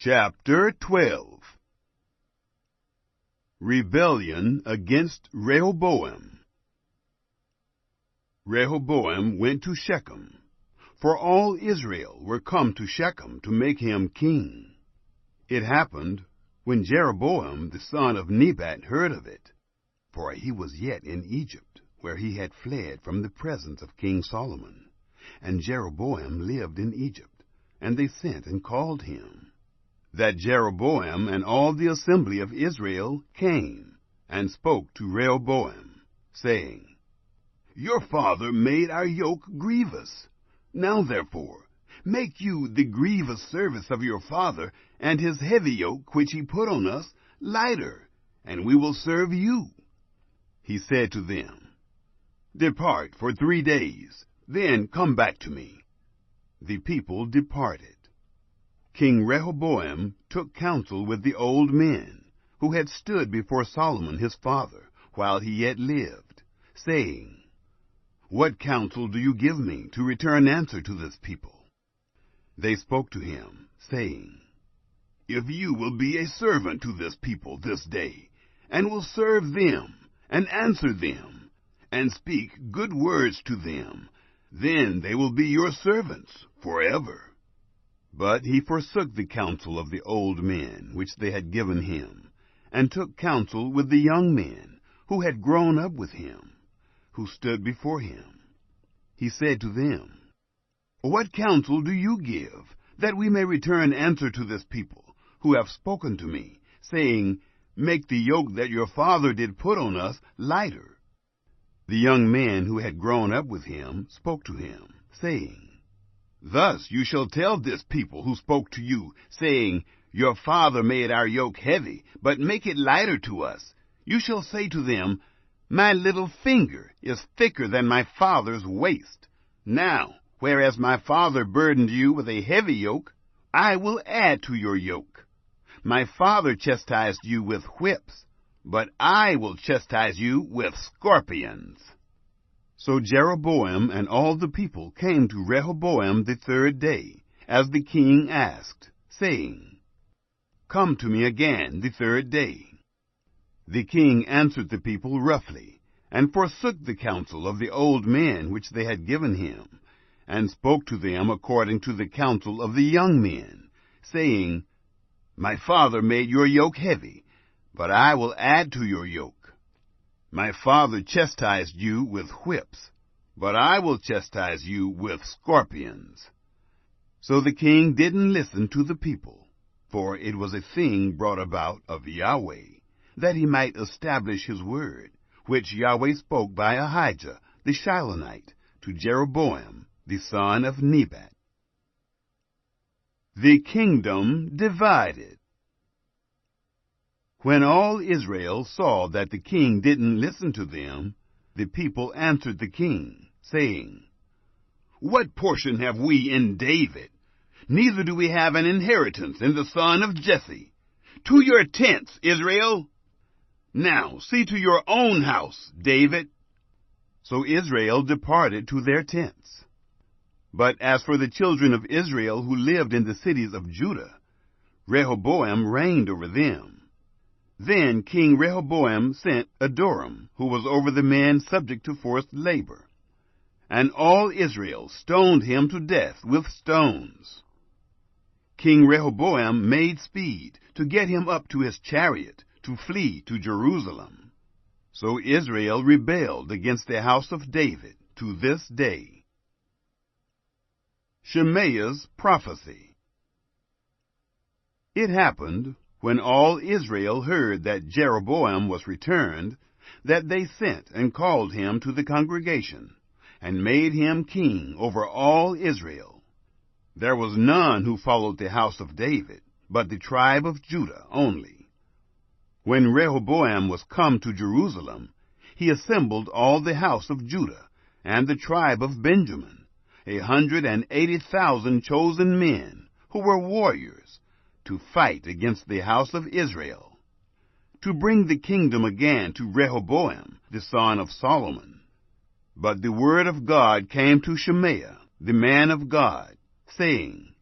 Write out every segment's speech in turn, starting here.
Chapter 12. Rebellion against Rehoboam. Rehoboam went to Shechem, for all Israel were come to Shechem to make him king. It happened, when Jeroboam the son of Nebat heard of it, for he was yet in Egypt, where he had fled from the presence of King Solomon, and Jeroboam lived in Egypt, and they sent and called him, that Jeroboam and all the assembly of Israel came and spoke to Rehoboam, saying, Your father made our yoke grievous. Now therefore, make you the grievous service of your father, and his heavy yoke which he put on us lighter, and we will serve you. He said to them, Depart for 3 days, then come back to me. The people departed. King Rehoboam took counsel with the old men, who had stood before Solomon his father, while he yet lived, saying, What counsel do you give me to return answer to this people? They spoke to him, saying, If you will be a servant to this people this day, and will serve them, and answer them, and speak good words to them, then they will be your servants forever. But he forsook the counsel of the old men which they had given him, and took counsel with the young men who had grown up with him, who stood before him. He said to them, What counsel do you give, that we may return answer to this people, who have spoken to me, saying, Make the yoke that your father did put on us lighter? The young men who had grown up with him spoke to him, saying, Thus you shall tell this people who spoke to you, saying, Your father made our yoke heavy, but make it lighter to us. You shall say to them, My little finger is thicker than my father's waist. Now, whereas my father burdened you with a heavy yoke, I will add to your yoke. My father chastised you with whips, but I will chastise you with scorpions. So Jeroboam and all the people came to Rehoboam the 3rd day, as the king asked, saying, Come to me again the 3rd day. The king answered the people roughly, and forsook the counsel of the old men which they had given him, and spoke to them according to the counsel of the young men, saying, My father made your yoke heavy, but I will add to your yoke. My father chastised you with whips, but I will chastise you with scorpions. So the king didn't listen to the people, for it was a thing brought about of Yahweh, that he might establish his word, which Yahweh spoke by Ahijah the Shilonite to Jeroboam the son of Nebat. The kingdom divided. When all Israel saw that the king didn't listen to them, the people answered the king, saying, What portion have we in David? Neither do we have an inheritance in the son of Jesse. To your tents, Israel! Now see to your own house, David. So Israel departed to their tents. But as for the children of Israel who lived in the cities of Judah, Rehoboam reigned over them. Then King Rehoboam sent Adoram, who was over the men subject to forced labor. And all Israel stoned him to death with stones. King Rehoboam made speed to get him up to his chariot to flee to Jerusalem. So Israel rebelled against the house of David to this day. Shemaiah's prophecy. It happened, when all Israel heard that Jeroboam was returned, that they sent and called him to the congregation, and made him king over all Israel. There was none who followed the house of David, but the tribe of Judah only. When Rehoboam was come to Jerusalem, he assembled all the house of Judah, and the tribe of Benjamin, 180,000 chosen men, who were warriors, to fight against the house of Israel, to bring the kingdom again to Rehoboam, the son of Solomon. But the word of God came to Shemaiah, the man of God, saying,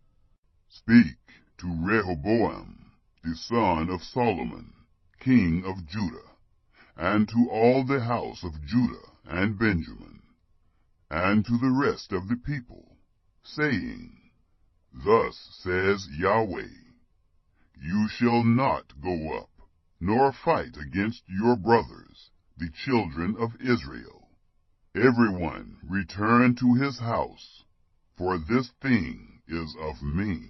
Speak, to Rehoboam, the son of Solomon, king of Judah, and to all the house of Judah and Benjamin, and to the rest of the people, saying, Thus says Yahweh, You shall not go up, nor fight against your brothers, the children of Israel. Everyone return to his house, for this thing is of me.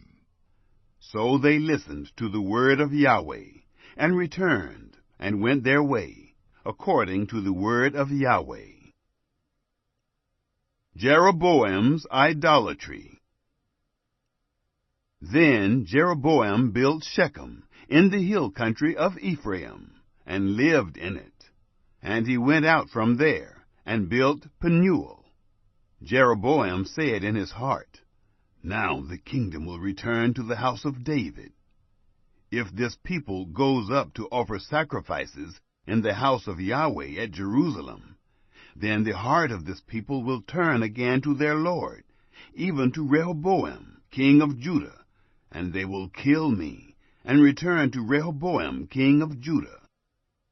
So they listened to the word of Yahweh, and returned, and went their way, according to the word of Yahweh. Jeroboam's idolatry. Then Jeroboam built Shechem in the hill country of Ephraim, and lived in it. And he went out from there, and built Penuel. Jeroboam said in his heart, Now the kingdom will return to the house of David. If this people goes up to offer sacrifices in the house of Yahweh at Jerusalem, then the heart of this people will turn again to their Lord, even to Rehoboam, king of Judah, and they will kill me, and return to Rehoboam, king of Judah.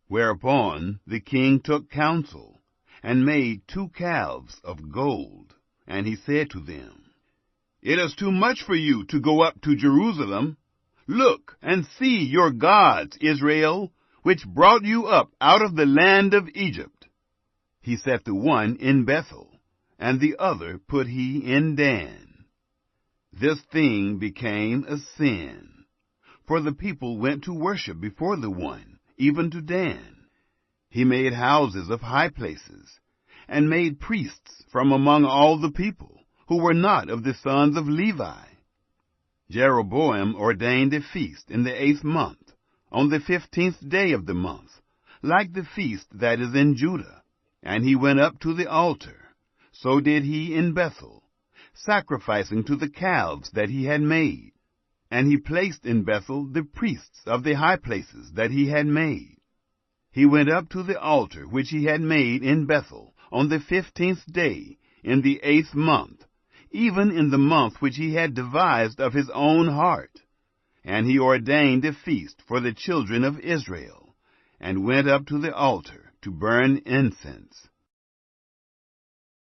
Whereupon the king took counsel, and made 2 calves of gold. And he said to them, It is too much for you to go up to Jerusalem. Look and see your gods, Israel, which brought you up out of the land of Egypt. He set the one in Bethel, and the other put he in Dan. This thing became a sin, for the people went to worship before the one, even to Dan. He made houses of high places, and made priests from among all the people, who were not of the sons of Levi. Jeroboam ordained a feast in the 8th month, on the 15th day of the month, like the feast that is in Judah. And he went up to the altar. So did he in Bethel, sacrificing to the calves that he had made. And he placed in Bethel the priests of the high places that he had made. He went up to the altar which he had made in Bethel on the 15th day in the 8th month, even in the month which he had devised of his own heart. And he ordained a feast for the children of Israel, and went up to the altar to burn incense.